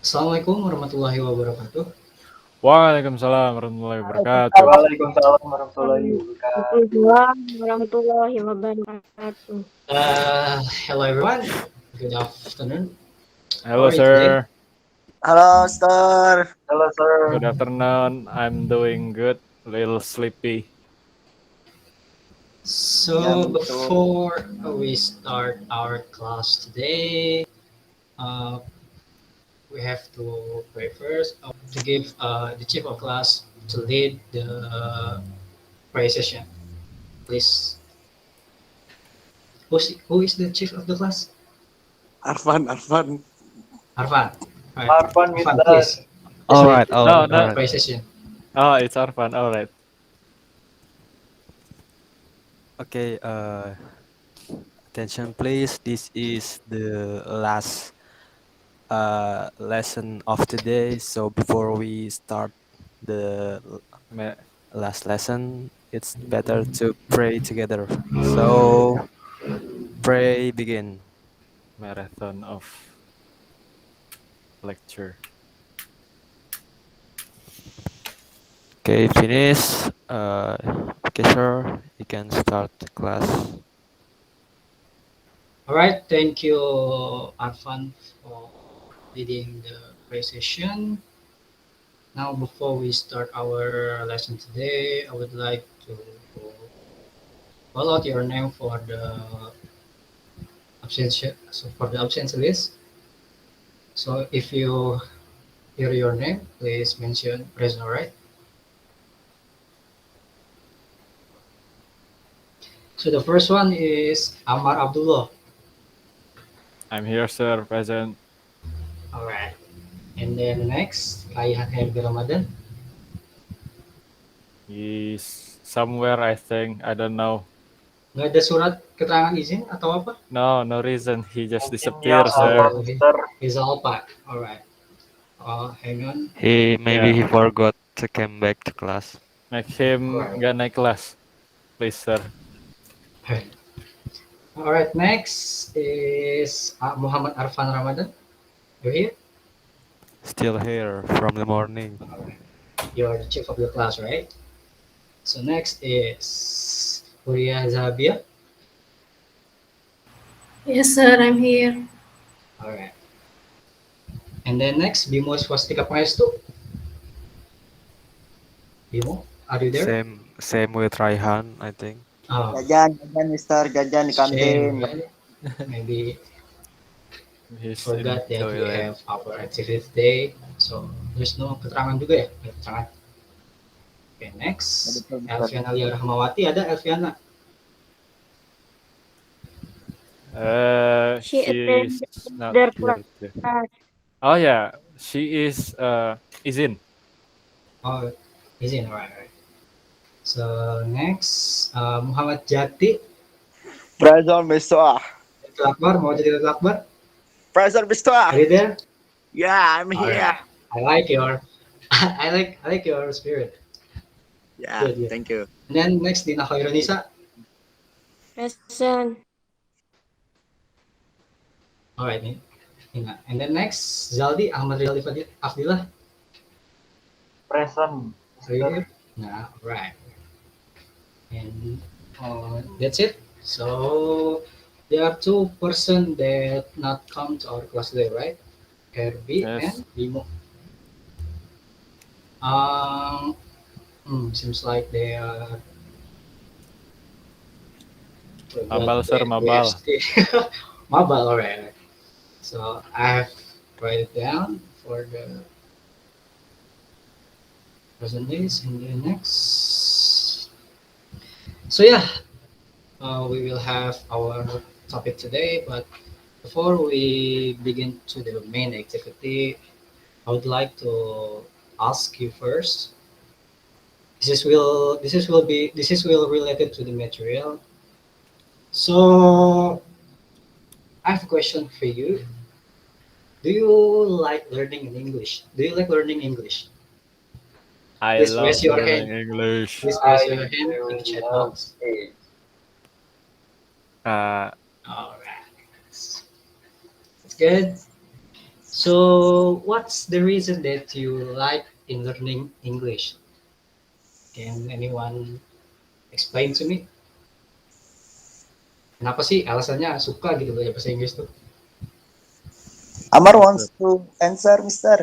Assalamualaikum warahmatullahi wabarakatuh. Waalaikumsalam warahmatullahi wabarakatuh. Waalaikumsalam warahmatullahi wabarakatuh. Waalaikumsalam warahmatullahi wabarakatuh. Hello everyone. Good afternoon. How Hello, are you today? sir. Halo, Star. Halo, sir. Good afternoon. I'm doing good. A little sleepy. Ya, So betul. before we start our class today, uh, we have to pray first to give the chief of class to lead the prayer session. Please, who is the chief of the class? Arfan. Arfan. All right, Arfan with Arfan, us. please All lead right, all No, right, all the no. right. prayer session. Oh, it's Arfan. All right. Okay, attention please. This is the last lesson of today. So before we start the Ma- last lesson, it's better to pray together. So pray begin. Marathon of lecture. Okay, finish. Okay, sir, you can start the class. All right, thank you, Arfan, for leading the prayer session. Now, before we start our lesson today, I would like to call out your name for the absence, so for the absence list. So, if you hear your name, please mention present. All right. So the first one is Amar Abdullah. I'm here, sir. Present. All right. And then the next, Kaihan Helmi Ramadan. He's somewhere, I think. I don't know. Nggak ada surat keterangan izin atau apa? No, no reason. He just Mungkin yang disappeared, alpha, sir. Oh, Mister. he's all pack. All right. Hang on. Maybe Yeah. he forgot to come back to class. Make All him right. gak naik kelas. Please, sir. All right. Next is Muhammad Arfan Ramadan. You're here. Still here from the morning. All right. You're the chief of the class, right? So next is Huria Zabia. Yes, sir, I'm here. All right. And then next, Bimo Swastika Paestu. Bimo, are you there? Same with Raihan, I think. Oh, Jajan, Mister. Jajan di shame, kantin. right? Maybe He's in forgot that we toilet. have our activity today. So there's no keterangan juga ya? Ada keterangan. Okay, next. Betul, Mister. Elviana Lia Rahmawati, ada Elviana? She She's attended not their here too. class. Oh yeah, she is in. Oh, is in, alright. So next, Muhammad Jati. Present, Mister. Datul Akbar, mau jadi Datul Akbar? Present, Mister. Are you there? Yeah, I'm Alright. here. I like your, I like your spirit. Yeah, Good, good. thank you. And then next, Dina Khaironisa. Present. Alright, Nina. And then next, Zaldi Ahmad Rizal Afdillah. Present. Are you Mister. here? Nah, right. And that's it. So there are two person that not come to our class today, right? Herbie Yes. and Bimo. Seems like they are Mabal, sir, we mabal. have Mabal, alright. So I have write it down for the present days and the next. So yeah, we will have our topic today, but before we begin to the main activity, I would like to ask you first. This is will related to the material. So I have a question for you. Do you like learning in English? Do you like learning English? I Please love raise your learning hand. English. Please raise I your hand in the chat love box. it. Uh, All right. Good. So, what's the reason that you like in learning English? Can anyone explain to me? Kenapa sih alasannya suka gitu belajar bahasa Inggris tuh? Amar What's wants that? to answer, Mister.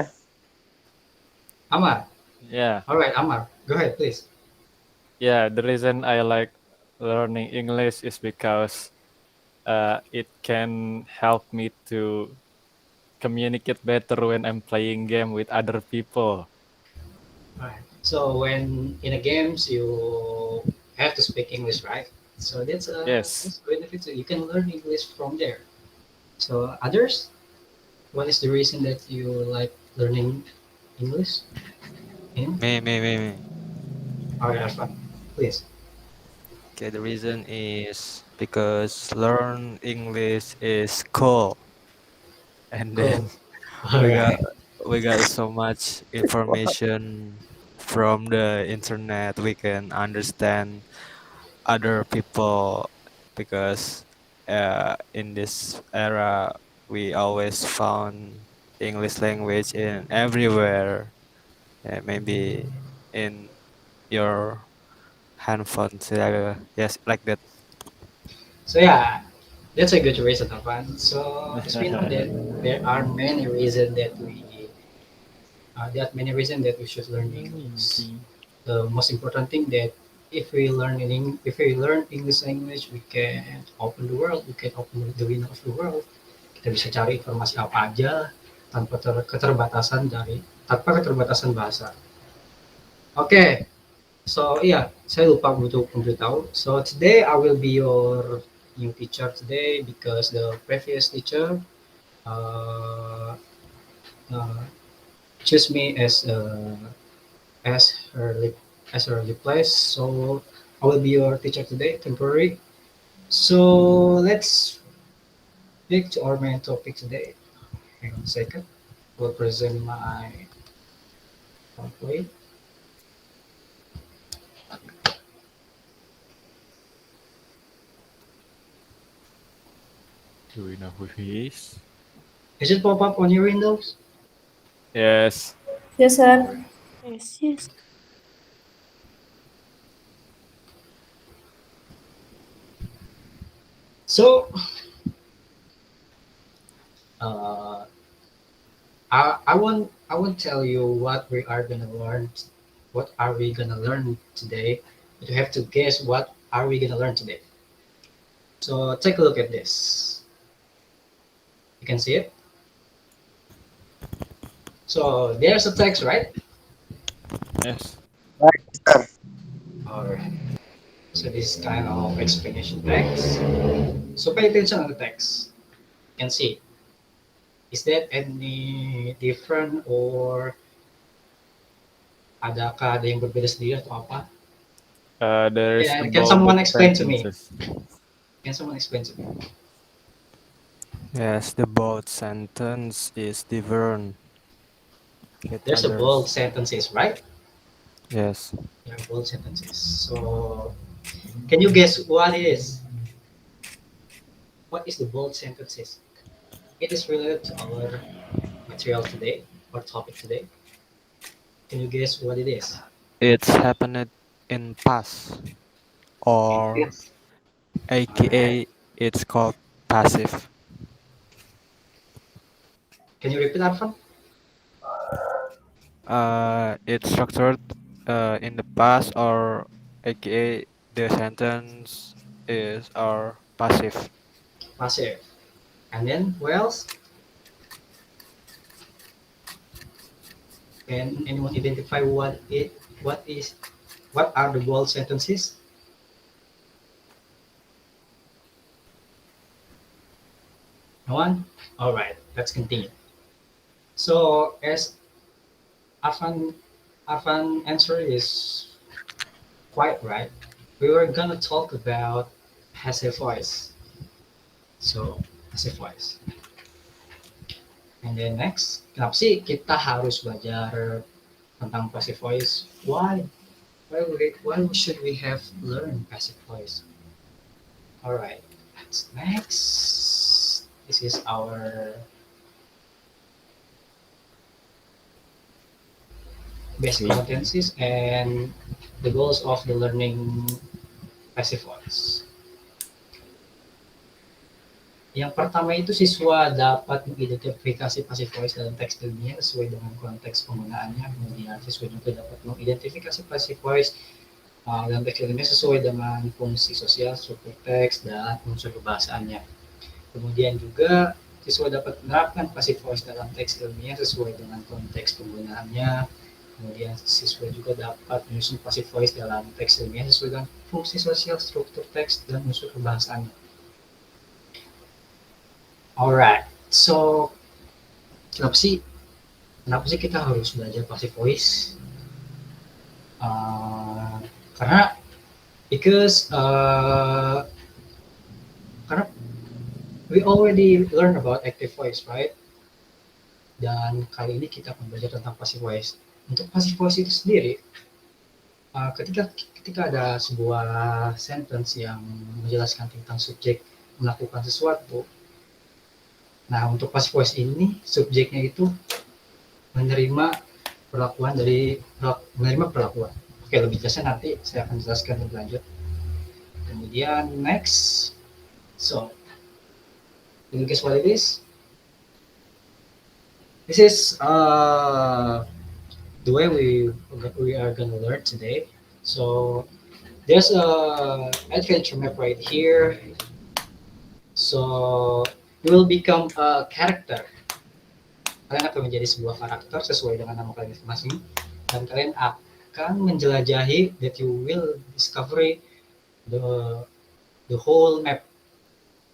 Amar. Yeah, All right, Amar. Go ahead, please. yeah. The reason I like learning English is because it can help me to communicate better when I'm playing game with other people. All right. So, when in a games you have to speak English, right? So Yes. that's a benefit. So you can learn English from there. So others, what is the reason that you like learning English? In? Me. All right, Arfan, please. Okay, the reason is because learn English is cool, and Cool. then All we got right. we got so much information from the internet. We can understand other people because in this era we always found English language in everywhere. Maybe in your handphone, yes, like that. So yeah, that's a good reason, Arfan. So as we know that there are many reasons that we should learn English. The most important thing that if we learn English language, we can open the world, we can open the window of the world. Kita bisa cari informasi apa aja tanpa keterbatasan bahasa. Oke, so iya, saya lupa untuk memberitahu. So today I will be your new teacher today because the previous teacher uh, uh, choose me as her as her replace. So I will be your teacher today, temporary. So let's pick to our main topic today. Hang on a second. I will present my PowerPoint. Do we know who he is? Is it pop up on your windows? Yes. Yes, sir. Yes, yes. So uh, I won't tell you what we are gonna learn. What are we gonna learn today? But you have to guess what are we gonna learn today. So take a look at this. You can see it. So there's a text, right? Yes. Right, Mister. All right. So this is kind of explanation text. So pay attention on the text. You can see. Is that any different or ada yang berbeda sendiri atau apa? There is Can about the someone explain to me? sentences. Can someone explain to me? Yes, the both sentence is different with There's a bold others. sentences, right? Yes. There are bold sentences. So can you guess what it is? What is the bold sentences? It is related to our material today, our topic today. Can you guess what it is? It's happened in past or Yes. All right. aka it's called passive. Can you repeat that from? It's structured in the past or aka the sentence is or passive. Passive. And then what else? Can anyone identify what is what are the bold sentences? No one? All right, let's continue. So as Afan Afan answer is quite right. We were gonna talk about passive voice. So passive voice. And then next, kenapa sih kita harus belajar tentang passive voice? Why? Why should we have learned passive voice? All right. Next. This is our base Okay. competencies, and the goals of the learning passive voice. Yang pertama itu siswa dapat mengidentifikasi passive voice dalam teks ilmiah sesuai dengan konteks penggunaannya. Kemudian siswa juga dapat mengidentifikasi passive voice dalam teks ilmiah sesuai dengan fungsi sosial, struktur teks, dan unsur kebahasaannya. Kemudian juga siswa dapat menerapkan passive voice dalam teks ilmiah sesuai dengan konteks penggunaannya. Kemudian siswa juga dapat menyusun passive voice dalam teks ilmiah sesuai dengan fungsi sosial, struktur teks, dan unsur kebahasaannya. Alright, so kenapa sih kita harus belajar passive voice? Karena karena we already learn about active voice, right? Dan kali ini kita akan belajar tentang passive voice. Untuk passive voice itu sendiri, ketika ada sebuah sentence yang menjelaskan tentang subjek melakukan sesuatu, nah untuk passive voice ini subjeknya itu menerima perlakuan. Oke, lebih jelasnya nanti saya akan jelaskan lebih lanjut. Kemudian next, so you guess what it is? This is the way we are gonna learn today. So there's a adventure map right here. So you will become a character. Kalian akan menjadi sebuah karakter sesuai dengan nama kalian masing-masing, dan kalian akan menjelajahi, that you will discover the whole map,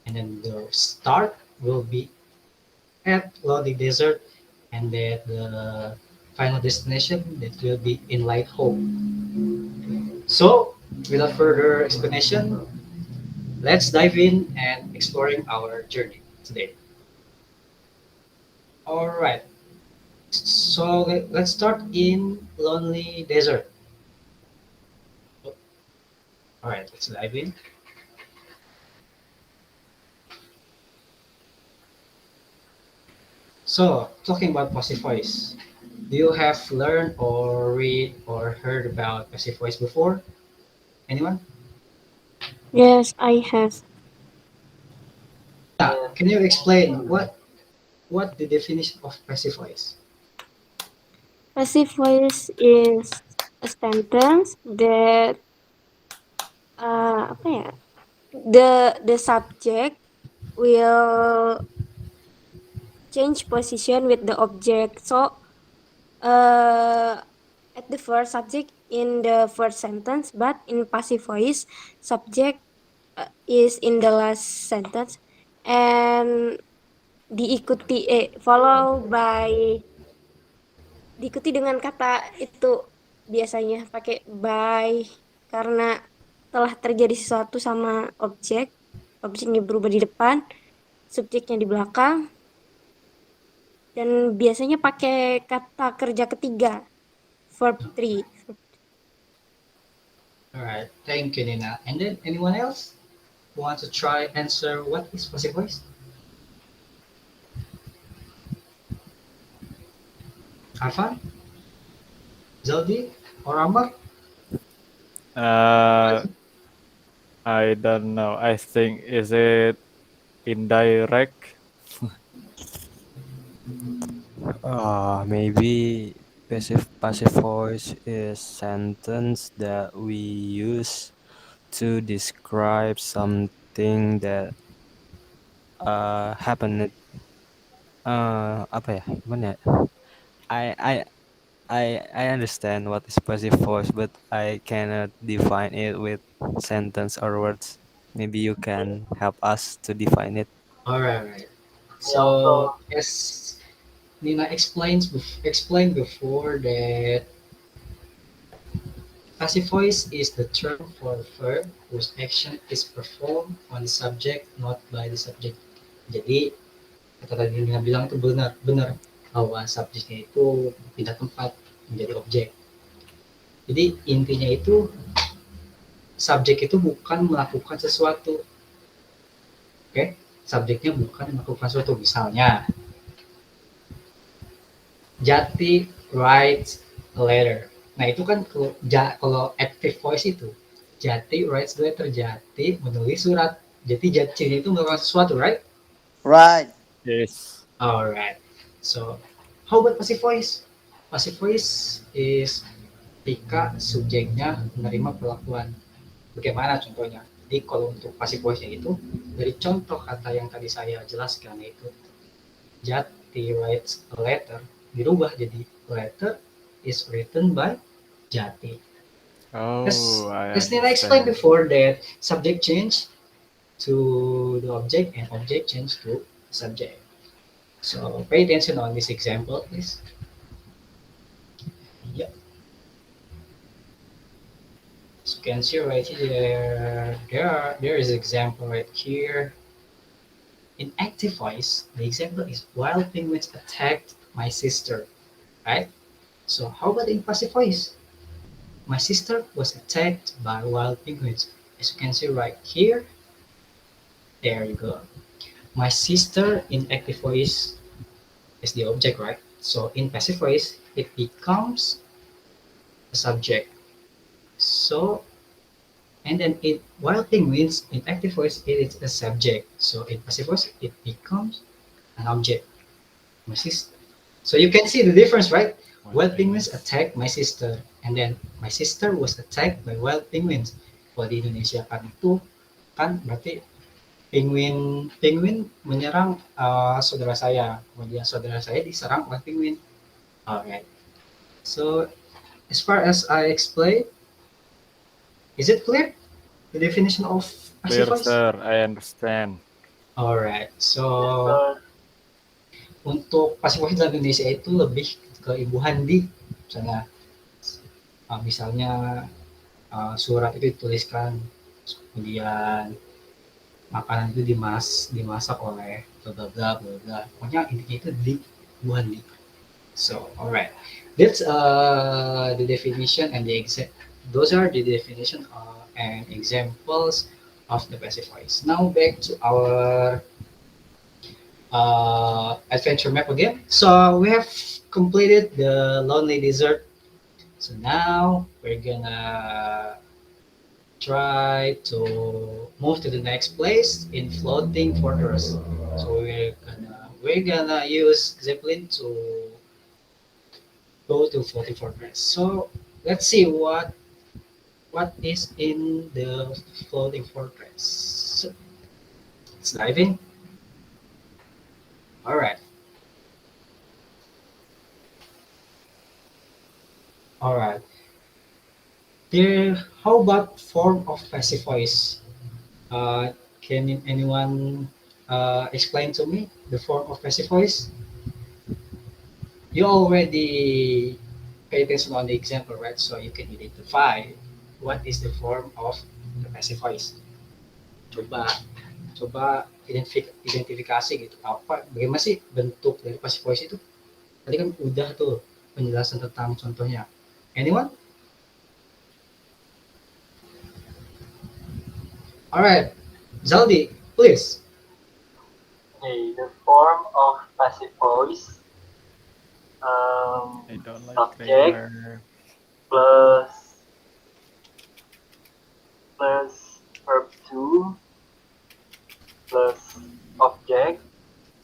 and then the start will be at Lodi Desert, and that the final destination that will be in Light Hope. So without further explanation, let's dive in and exploring our journey today. All right. So let's start in Lonely Desert. All right, let's dive in. So, talking about passive voice, do you have learned or read or heard about passive voice before? Anyone? Yes, I have. Yeah, can you explain what the definition of passive voice? Passive voice is a sentence that apa ya? The subject will change position with the object. So at the first subject in the first sentence, but in passive voice, subject is in the last sentence, and follow by diikuti dengan kata itu, biasanya pakai by, karena telah terjadi sesuatu sama objeknya berubah di depan, subjeknya di belakang, dan biasanya pakai kata kerja ketiga, verb 3. All right, thank you, Nina. And then anyone else who wants to try answer what is passive voice? Arfan, Zaldi, or Ambar? I don't know. I think is it indirect? Maybe passive voice is sentence that we use to describe something that happened. Apa ya? Gimana ya? I I I understand what is passive voice, but I cannot define it with sentence or words. Maybe you can help us to define it. All right, right. Yeah, So so as Nina explained before, that passive voice is the term for a verb whose action is performed on the subject, not by the subject. Jadi kata tadi Nina bilang itu benar bahwa subjeknya itu pindah tempat menjadi objek. Jadi intinya itu subjek itu bukan melakukan sesuatu. Oke, subjeknya bukan melakukan sesuatu. Misalnya Jati writes a letter. Nah itu kan kalau active voice itu Jati writes the letter, Jati menulis surat. Jadi Jati itu melakukan sesuatu, right? Right. Yes. Alright. So how about passive voice? Passive voice is ketika subjeknya menerima perlakuan. Bagaimana contohnya? Jadi kalau untuk passive voice-nya itu dari contoh kata yang tadi saya jelaskan yaitu Jati writes a letter dirubah jadi letter is written by Jati. Oh, I As Nina explained understand. before that subject change to the object and object change to subject. So pay attention on this example, please. Yep. So you can see right here, there is example right here. In active voice, the example is wild penguins attacked my sister, right? So how about in passive voice? My sister was attacked by wild penguins. As you can see right here, there you go. My sister in active voice is the object, right? So in passive voice, it becomes a subject. So, and then it while penguins in active voice, it is a subject. So in passive voice, it becomes an object. My sister. So you can see the difference, right? Wild penguins attacked my sister, and then my sister was attacked by wild penguins. Kalau di Indonesia kan itu kan berarti penguin penguin menyerang saudara saya, kemudian saudara saya diserang oleh penguin. Alright. So as far as I explained, is it clear the definition of passive Clear, voice? sir. I understand. Alright. So Sir. untuk passive voice dalam Indonesia itu lebih ke ibu handi, misalnya misalnya surat itu dituliskan, kemudian makanan itu dimasak oleh bla bla bla bla bla. Pokoknya intinya itu di ibu handi. So, alright, that's the definition and the those are the definition and examples of the passive voice. Now back to our adventure map again. So we have completed the lonely desert. So now we're gonna try to move to the next place in floating fortress. So we're gonna use Zeppelin to go to floating fortress. So let's see what is in the floating fortress. So, let's dive in. All right. All right. There. How about form of passive voice? Can anyone explain to me the form of passive voice? You already pay attention on the example, right? So you can identify what is the form of the passive voice. Coba coba identifikasi gitu apa bagaimana sih bentuk dari passive voice itu? Tadi kan udah tuh penjelasan tentang contohnya. Anyone? Alright, Zaldi, please. Okay, the form of passive voice, I don't like subject grammar. plus verb to plus object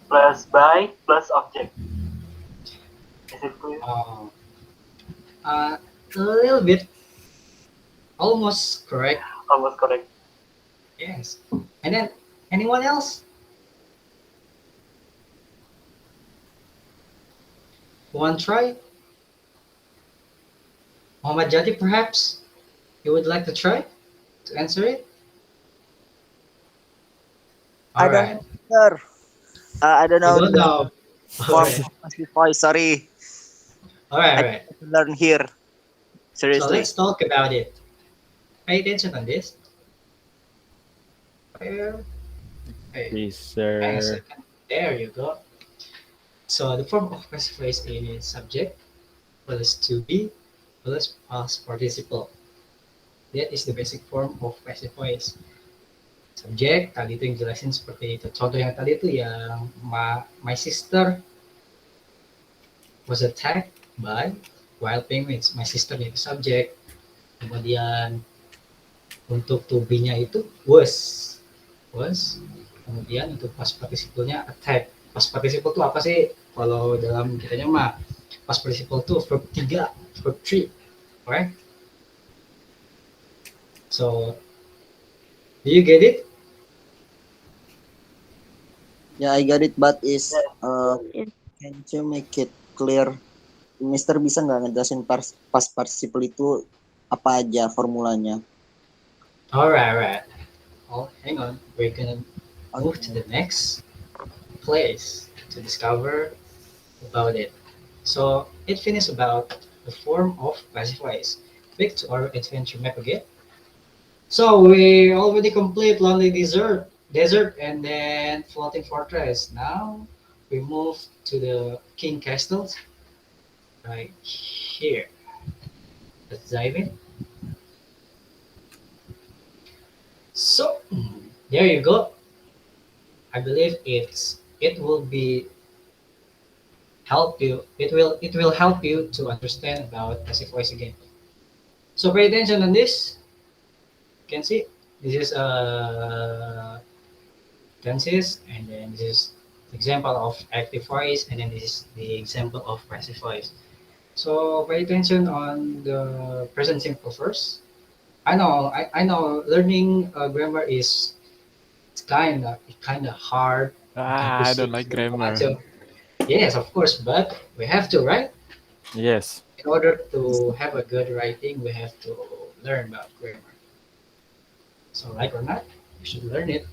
plus by plus object. Is it clear? A little bit, almost correct. Almost correct. Yes. And then anyone else? One try? Muhammad Jadi, perhaps you would like to try to answer it? I All don't right. know, sir. I don't You know don't the know. All form right. of passive voice. Sorry, All right. I All right. have to learn here. So Seriously. let's talk about it. Pay attention on this. Where? Hey, Yes, hang a sir. second. There you go. So the form of passive voice is subject plus to be plus past participle. That is the basic form of passive voice. Subjek tadi itu yang jelasin seperti itu. Contoh yang tadi itu yang my sister was attacked by wild penguins. My sister itu subject. Kemudian untuk to be-nya itu was. Kemudian untuk past participle-nya attack. Past participle itu apa sih? Kalau dalam kitanya mah past participle itu verb 3, verb 3. Alright? So, do you get it? Yeah, I got it, but is Yeah. can you make it clear? Mister bisa nggak ngejelasin past participle itu apa aja formulanya? Alright. Oh, hang on. We're gonna move to Oke. the next place to discover about it. So it finished about the form of classifiers. Back to our adventure map again. So we already complete Lonely Desert, and then Floating Fortress. Now we move to the King Castles right here. Let's dive in. So there you go. I believe it will be help you. It will help you to understand about passive voice again. So pay attention on this. You can see this is tenses, and then this is example of active voice, and then this is the example of passive voice. So pay attention on the present simple first. I know learning grammar is kind of hard. Ah, I don't like So grammar. much of yes, of course, but we have to, right? Yes. In order to have a good writing, we have to learn about grammar. So like or not, you should learn it.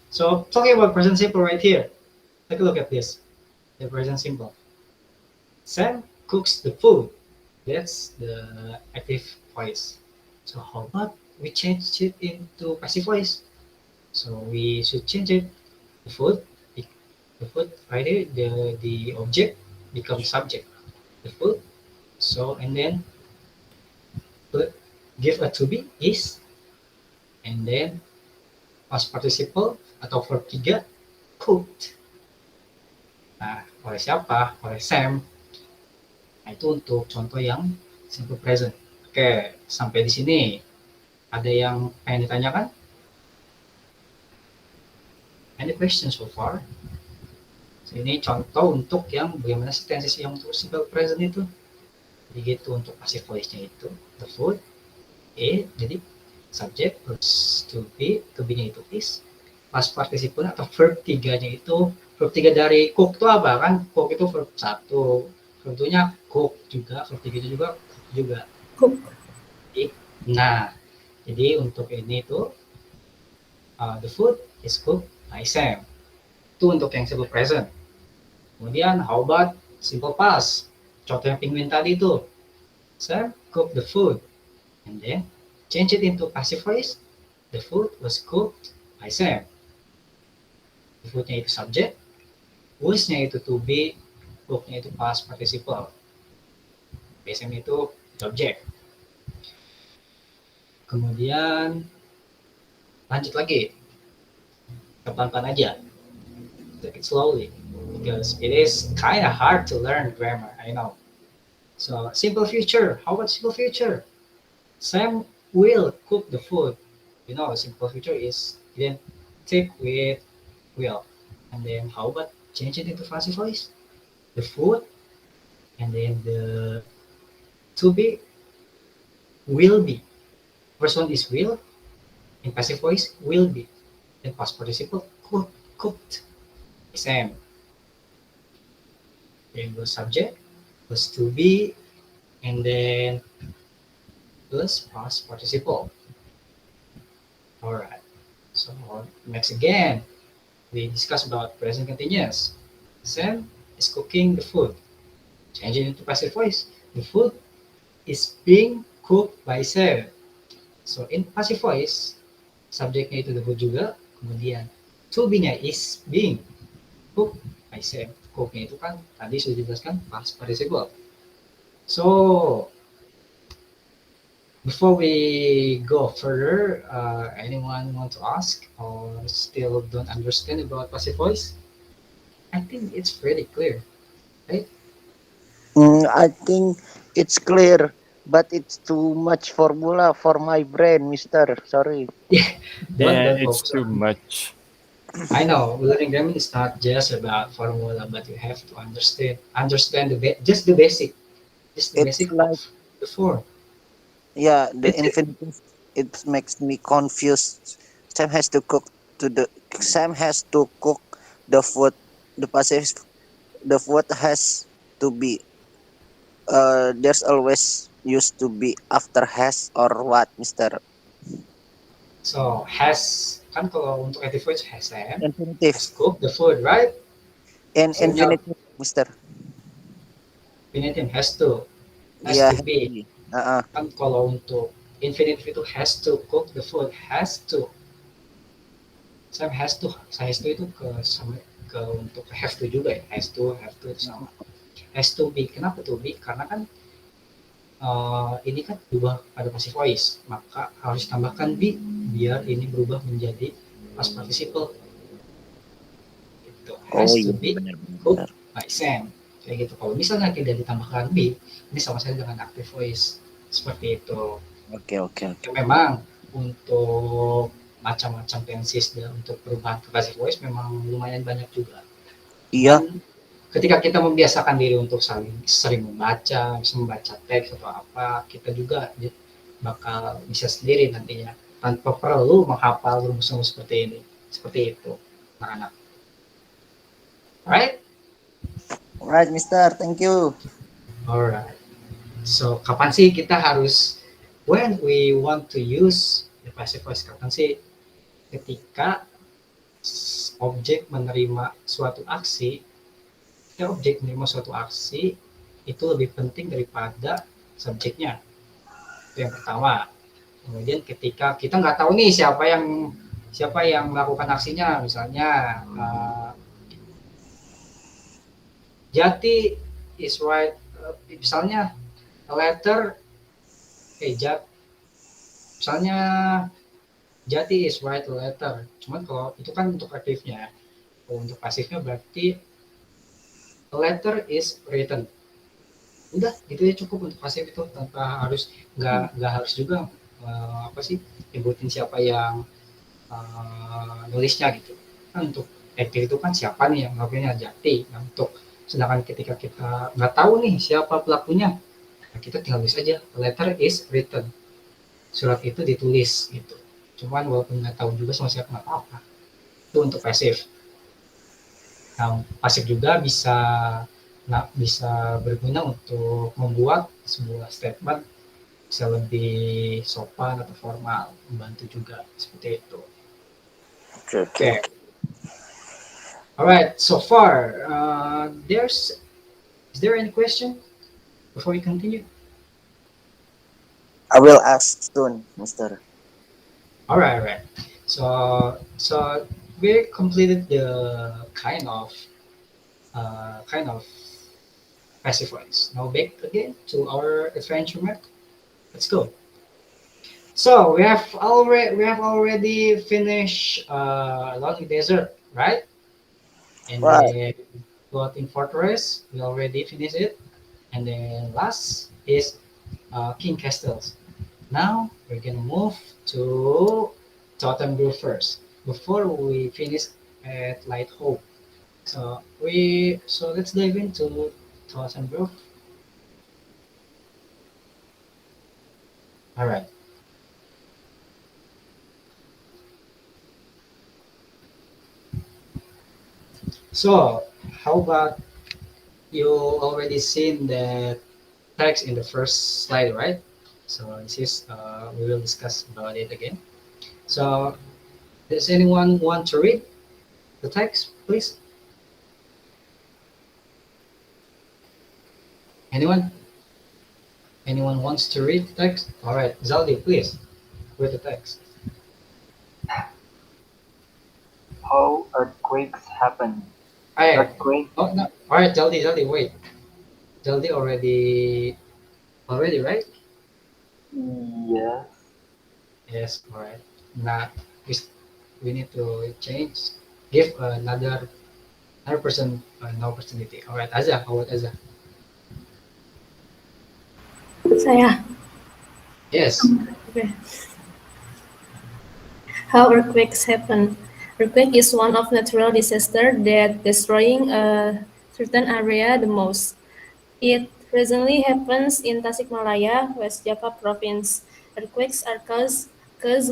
So talking about present simple right here, take a look at this. The present simple. Sam cooks the food. That's the active voice. So how about we change it into passive voice? So we should change it. The food, the food right here, the object becomes subject. The food. So and then put, give a to be is, and then past participle atau verb 3 cooked. Nah, oleh siapa? Oleh Sam. Nah, itu untuk contoh yang simple present. Oke, sampai di sini ada yang pengen ditanyakan? Any questions so far? So, ini contoh untuk yang bagaimana sih tenses yang untuk simple present itu. Jadi gitu untuk passive voice-nya itu the food, jadi subject plus to be-nya itu is, past participle atau verb 3-nya itu verb 3 dari cook itu apa kan? Cook itu verb 1, verb 2-nya cook juga, verb 3-nya juga cook juga. Cook. Nah, jadi untuk ini tuh the food is cooked by Sam. Itu untuk yang simple present. Kemudian how about simple past? Contoh yang penguin tadi itu. Sam cooked the food. And then change it into passive voice. The food was cooked by Sam. The food-nya itu subject, was-nya itu to be, cook-nya itu past participle. Sam itu object. Kemudian lanjut lagi. Pelan-pelan aja. Take it slowly. Because it is kind of hard to learn grammar, I know. So simple future. How about simple future? Sam will cook the food. You know, simple future is identical with will. And then how about change it into passive voice? The food, and then the to be will be. First one is will, in passive voice will be. Then past participle cooked. Sam. Then the subject plus to be, and then plus past participle. All right. So next again, we discuss about present continuous. Sam is cooking the food. Change it into passive voice. The food is being cooked by Sam. So in passive voice, subjeknya itu the food juga. Kemudian to be-nya is being cooked by Sam. Cooknya itu kan tadi sudah dijelaskan past participle. So before we go further, anyone want to ask or still don't understand about passive voice? I think it's pretty clear, right? I think it's clear, but it's too much formula for my brain, Mister. Sorry. Yeah, Yeah, don't it's focus too on. much. I know learning German is not just about formula, but you have to understand just the It's basic of like, the form. yeah, the It, infinitive. It makes me confused. Sam has to cook to the Sam has to cook the food. The passive the food has to be. There's always used to be after has or what, Mister. so has kan kalau untuk active voice has Infinitive. cooked the food, right? In So in your infinitive, Mister. infinitive has Yeah, to has to be be. Uh-uh. kan kalau untuk infinitive itu has to cook the food has to Sam has to itu ke sama ke untuk have to juga ya have to itu sama has to be kenapa to be karena kan ini kan berubah pada passive voice maka harus tambahkan be biar ini berubah menjadi past participle itu Oh has to iya, be benar benar cooked benar. by Sam kayak gitu kalau misalnya tidak ditambahkan be ini sama saja dengan active voice seperti itu. Oke oke oke. Ya memang untuk macam-macam tenses dan untuk perubahan ke passive voice memang lumayan banyak juga. Iya. Cuman ketika kita membiasakan diri untuk sering membaca, bisa membaca teks atau apa, kita juga bakal bisa sendiri nantinya tanpa perlu menghafal rumus-rumus seperti ini, seperti itu, anak-anak. Alright, Alright, Mister. Thank you. alright. So kapan sih kita harus when we want to use the passive voice? Kapan sih ketika objek menerima suatu aksi, ketika objek menerima suatu aksi itu lebih penting daripada subjeknya. Itu yang pertama. Kemudian ketika kita nggak tahu nih siapa yang melakukan aksinya, misalnya Jati is right, misalnya letter, Jat, misalnya Jati is right letter. Cuman kalau itu kan untuk aktifnya, kalau untuk pasifnya berarti letter is written. Udah gitu ya cukup untuk pasif itu tanpa harus nggak harus juga apa sih nyebutin siapa yang nulisnya gitu kan untuk acting itu kan siapa nih yang melakukannya Jati nah, untuk sedangkan ketika kita nggak tahu nih siapa pelakunya nah, kita tinggal tulis aja letter is written surat itu ditulis gitu cuman walaupun nggak tahu juga sama siapa nggak apa-apa itu untuk pasif nah pasif juga bisa berguna untuk membuat sebuah statement bisa lebih sopan atau formal membantu juga seperti itu. Oke oke. Okay. All right. So far, is there any question before we continue? I will ask soon, Mister. All right. So we completed the kind of passive voice. Now back again to our adventure map. Let's go. So we have already finished Lonely Desert, right? And Right. then Floating Fortress, we already finished it. And then last is King Castles. Now we're gonna move to Totem Brew first before we finish at Light Hope. So let's dive into Totem Brew. All right. So how about you already seen that text in the first slide, right? So this is we will discuss about it again. So does anyone want to read the text, please? Anyone? Anyone wants to read the text? All right, Zaldi, please read the text. How earthquakes happen. Hey, Earthquake, oh no. All right, Zaldi, wait. Zaldi already, right? yes. Yes, all right. Nah, we, we need to change. Give another person an opportunity. All right, Azza, how about Azza? Saya. Yes. Okay. How earthquakes happen. Earthquake is one of natural disaster that destroying a certain area the most. It recently happens in Tasikmalaya, West Java province. Earthquakes are caused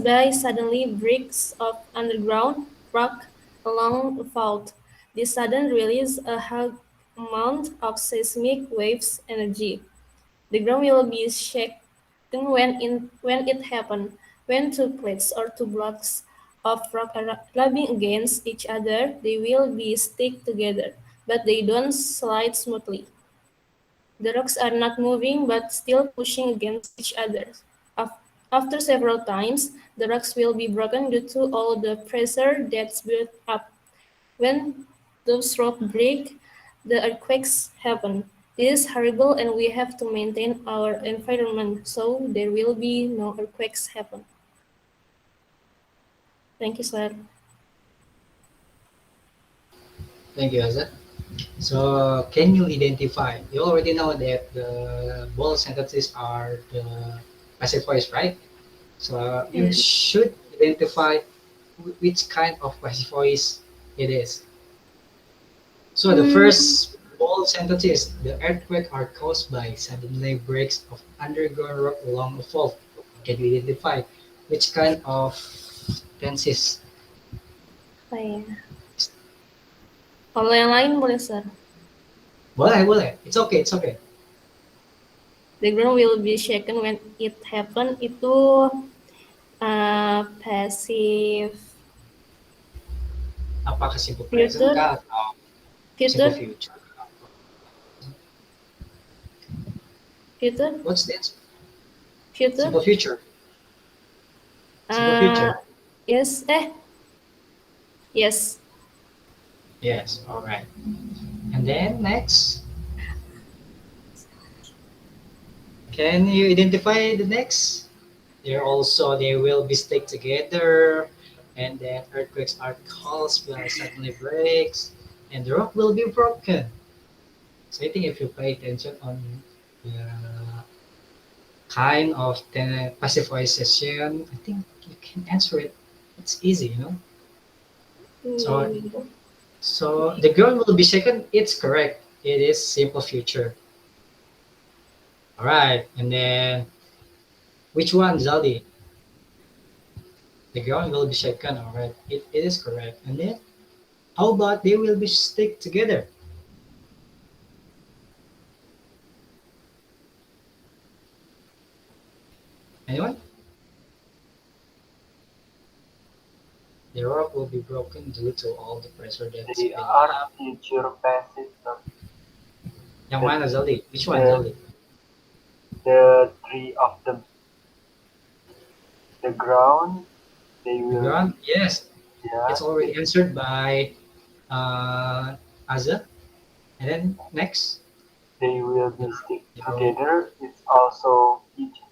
by suddenly breaks of underground rock along a fault. This sudden release a high amount of seismic waves energy. The ground will be shaken when it happens. When two plates or two blocks of rock are rubbing against each other, they will be stick together, but they don't slide smoothly. The rocks are not moving but still pushing against each other. After several times, the rocks will be broken due to all the pressure that's built up. When those rocks break, the earthquakes happen. This is horrible and we have to maintain our environment so there will be no earthquakes happen. Thank you, sir. Thank you, Azza. So, can you identify? You already know that the bold sentences are the passive voice, right? So, you Yes. should identify which kind of passive voice it is. So, the Mm, first bold sentence is the earthquake are caused by suddenly breaks of underground rock along a fault. Can you identify which kind of tenses? saya. Kalau yang lain boleh, sir. Boleh, boleh. It's okay, it's okay. The ground will be shaken when it happen itu passive Apakah simple present future, kah atau simple future, future? future, What's the answer? future. Simple future. Simple Uh, future. yes, yes. Yes, all right. And then next, can you identify the next? They're also they will be stick together, and then earthquakes are caused by suddenly breaks, and the rock will be broken. So I think if you pay attention on the kind of the passivization, I think you can answer it. It's easy, you know. So Hmm. so the ground will be shaken. It's correct. It is simple future. All right, and then which one, Zaldi? The ground will be shaken. All right, it is correct. And then how about they will be stick together? Anyone? The rock will be broken due to all the pressure that's They built are up. future passive verbs. Yang The, mana, Zaldi? Which one, the, Zaldi? the three of them. The ground, they The will ground? be, Yes, yeah, it's already answered by uh, Azza. And then next, they will the be stick ground. together. It's also future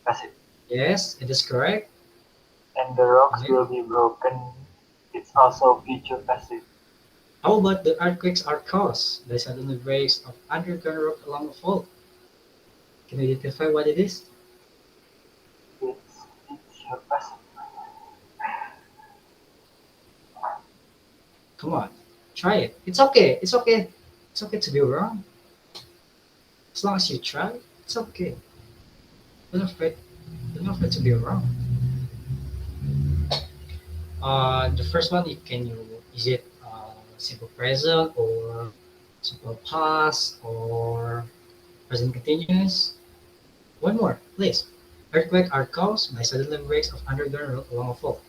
passive. Yes, it is correct. And the And rocks then will be broken. It's also future passive. how about the earthquakes are caused by sudden breaks of underground rock along a fault? Can you identify what it is? It's future passive. Come on, try it. It's okay. It's okay. It's okay to be wrong. As long as you try, it's okay. Don't afraid. Don't afraid to be wrong. The first one, can you is it simple present or simple past or present continuous? One more, please. Earthquake are caused by sudden breaks of underground rock along a fault.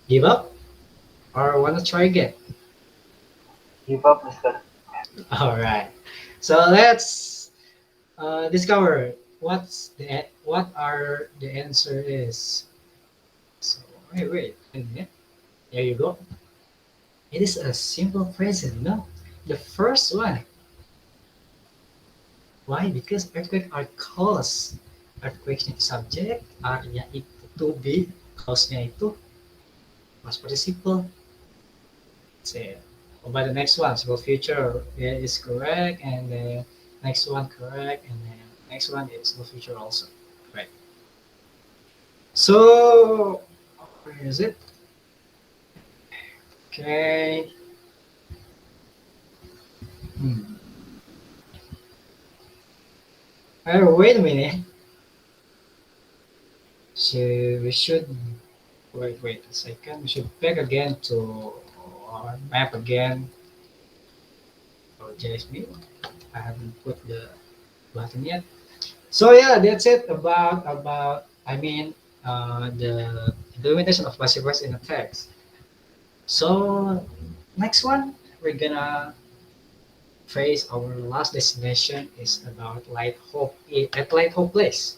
Give up or wanna try again? Give up, mister. All right. So let's discover what are the answer is. So wait a minute. There you go. It is a simple present, no? The first one. Why? Because earthquake are cause. Earthquake itu subject, R-nya itu to be, cause-nya itu past participle. Say, Oh, by the next one, simple future is correct, and the next one correct, and then next one is simple future also. Right. So where is it? Okay. Hmm. Wait a minute. So we should wait a second. We should back again to our map again. Apologize me. I haven't put the button yet. So yeah, that's it about the implementation of passive voice in a text. So next one we're gonna face our last destination is about Light Hope at Light Hope Place.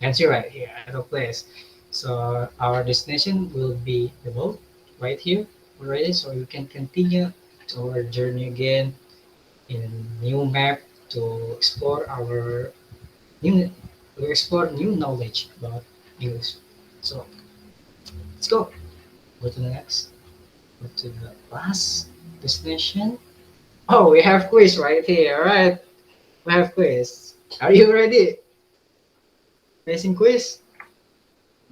And see right here at Hope Place. So our destination will be the boat right here already. So you can continue our journey again in a new map to explore our new to explore new knowledge about English. So let's go. Go to the next. Go to the last destination. Oh, we have quiz right here. All right, we have quiz. Are you ready? Facing quiz.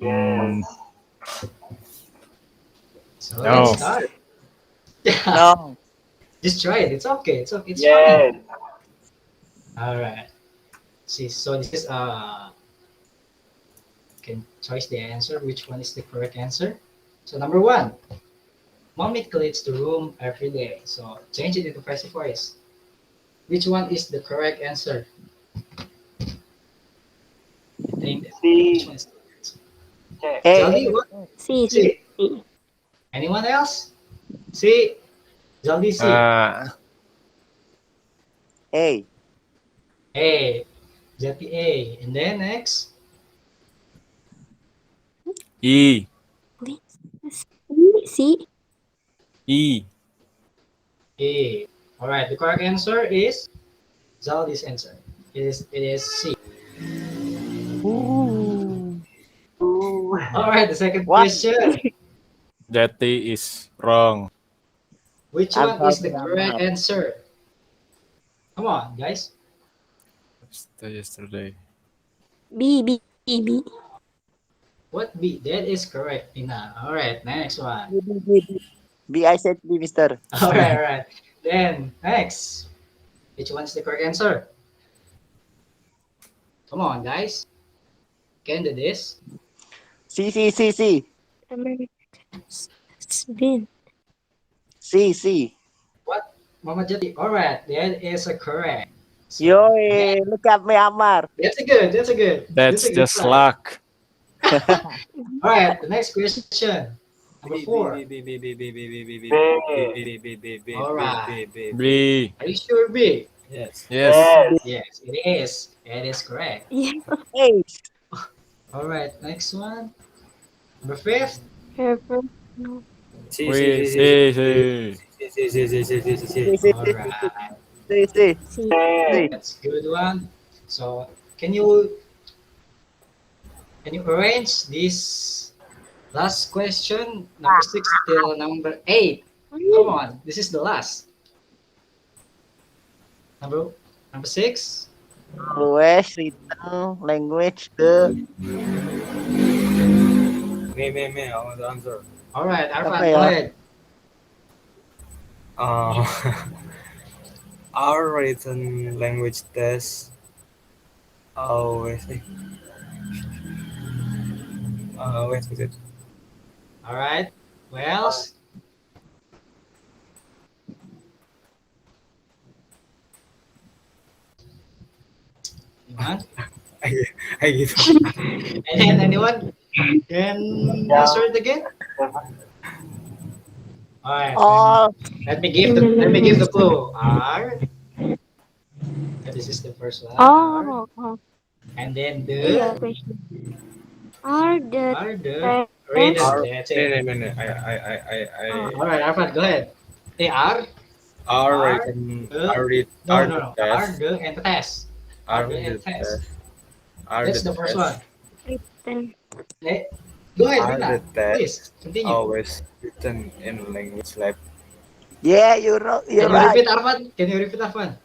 Mm, Yes. So let's no. Yes. start. Yeah, No. just try it. It's okay. It's okay. It's fine. Yes. All right. See, so this is can choose the answer. Which one is the correct answer? So number one, mommy cleans the room every day. So change it into passive voice. Which one is the correct answer? You think that which C. one is the correct answer? Check. Zaldi, what? C, C, C. C. Anyone else? C. Zaldi C. Uh, A. A. Zati A. And then next E. C, C. E. A. All right. The correct answer is Zaldi's answer. It is C. Ooh. Ooh. All right. The second What? question. Jati is wrong. Which I'm one is the sorry, correct Amar. answer? Come on, guys. Yesterday. B, B, B, B. What B? That is correct, Tina. All right. Next one. B, B, B, B. B, I said B, mister. All right. All right. Then next. Which one is the correct answer? Come on, guys. Can do this. C, C, C, C. America's been. C, C. What? Mama Jati. All right. That is a correct. So Yo, yeah, look at me, Amar. that's a good. That's a good. That's That's a good just try. luck. All right. The next question. Number four. All right. B. Are you sure B? Yes. Yes. Yes, it is. It is correct. Yeah. A. All right. Next one. Number fifth. Her personal. We see. C, C, All C, right. C, C, C. C. That's a good one. So can you arrange this last question, number six till number eight? Come on, this is the last. Number number six. Always written language the Me, I want to answer. All right, apa Arfan, go ya? ahead. Uh, our written language test always wait. All right. What else? Anyone? I, I give up. And anyone can answer it again? All right. Then Oh, let me give the clue. R. This is the first one. R. Oh, oh. And then Iya, the question. Are the are the test? written. That's it. Oh, All right, Arfan, go ahead. They are Our are written the our read no our no the no are test the and the test. Are our the the and test. test our That's the the first one. test written. Eh, go ahead, our the Rina. test Please continue. always written in language lab. Yeah, you're Can you right. repeat, Arfan? Can you repeat, Arfan?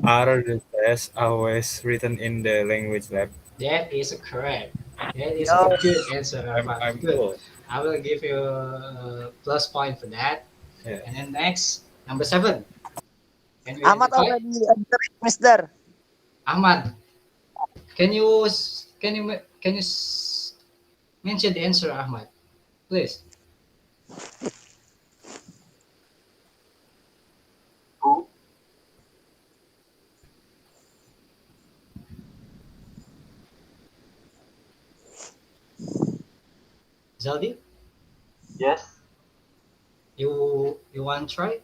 Are the tests always written in the language lab? That is correct. That is a Yo, good answer, Arfan. I'm Good. cool. I will give you a plus point for that. Yeah. And then next, number 7. Can you Ahmad identify? already answered, Mister. Ahmad, can you mention the answer, Ahmad, please? Who? Zaldi, Yes. you want to try?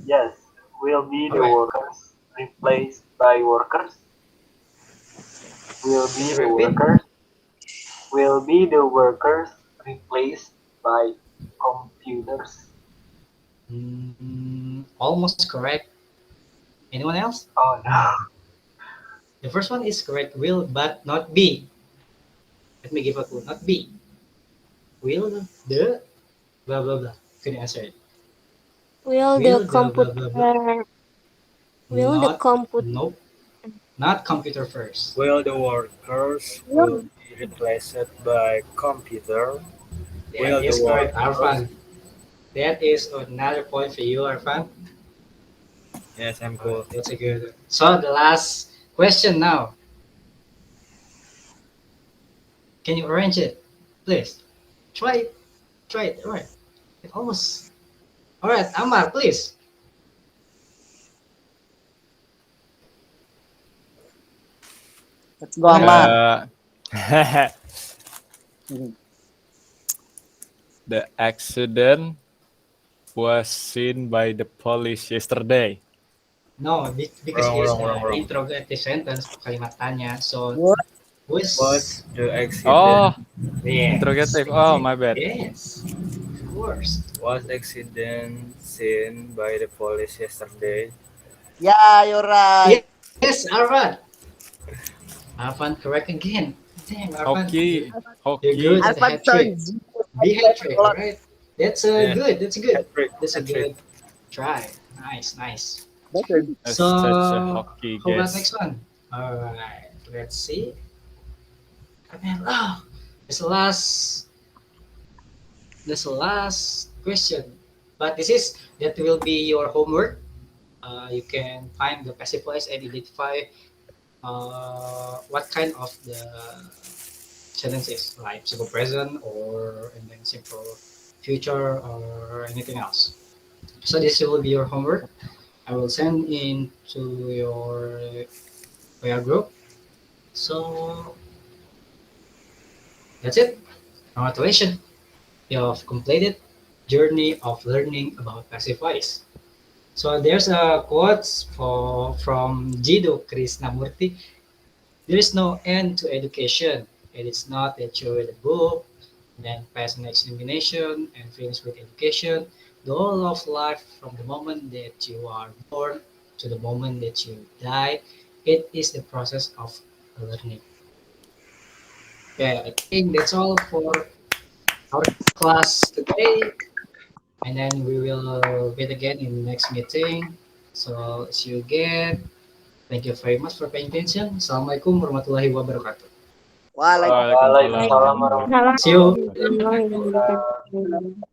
Yes. Will be All the right. workers replaced by workers? Will Can be you the repeat? workers? Will be the workers replaced by computers? Almost correct. Anyone else? Oh no. The first one is correct. Will but not be. Let me give a clue. Not be. Will the blah blah blah. Can you answer it? Will the Will the blah blah blah. computer will the Not. compute Nope. Not computer first. Will the workers will will be replaced by computer? That Will the is correct, workers? Arfan. That is another point for you, Arfan. Yes, I'm All right, cool. that's a good. So the last question now. Can you arrange it, please? Try it. Try it. All right. It almost. All right, Amar, please. Let's go, Go ahead, Ahmad. Amar. Uh, Mhm. the accident was seen by the police yesterday. No, because Wrong, it's wrong, wrong, wrong. interrogative sentence, kalimat tanya. So, What? was Was the accident Oh, yes, interrogative. Oh, my bad. yes, of course. was the accident seen by the police yesterday? Yeah, you're right. Yes, Arfan. Arfan, correct again. Damn, Arfan, Hockey. you're good Hockey. at the Alpha hat trick. turns. Be hat trick, all right? That's Yeah, good. That's good. hat trick, That's a hat trick. good try. Nice, nice. Better. That's So, such a hockey how about guess. next one? All right, let's see. And then, oh, this last, this last question. But this is that will be your homework. You can find the passive voice and identify what kind of the sentence is, like simple present or and then simple future or anything else. So this will be your homework. I will send in to your group. So that's it. Congratulations. You have completed journey of learning about passive voice. So there's a quote from Jiddu Krishnamurti. There is no end to education. It is not that you read a book, then pass an examination and finish with education. The whole of life from the moment that you are born to the moment that you die, it is the process of learning. Yeah, I think that's all for our class today. And then we will meet again in the next meeting. So see you again. Thank you very much for paying attention. Assalamualaikum warahmatullahi wabarakatuh. Waalaikumsalam. Waalaikumsalam Waalaikumsalam warahmatullahi See warahmatullahi you. wabarakatuh. wabarakatuh. warahmatullahi wabarakatuh.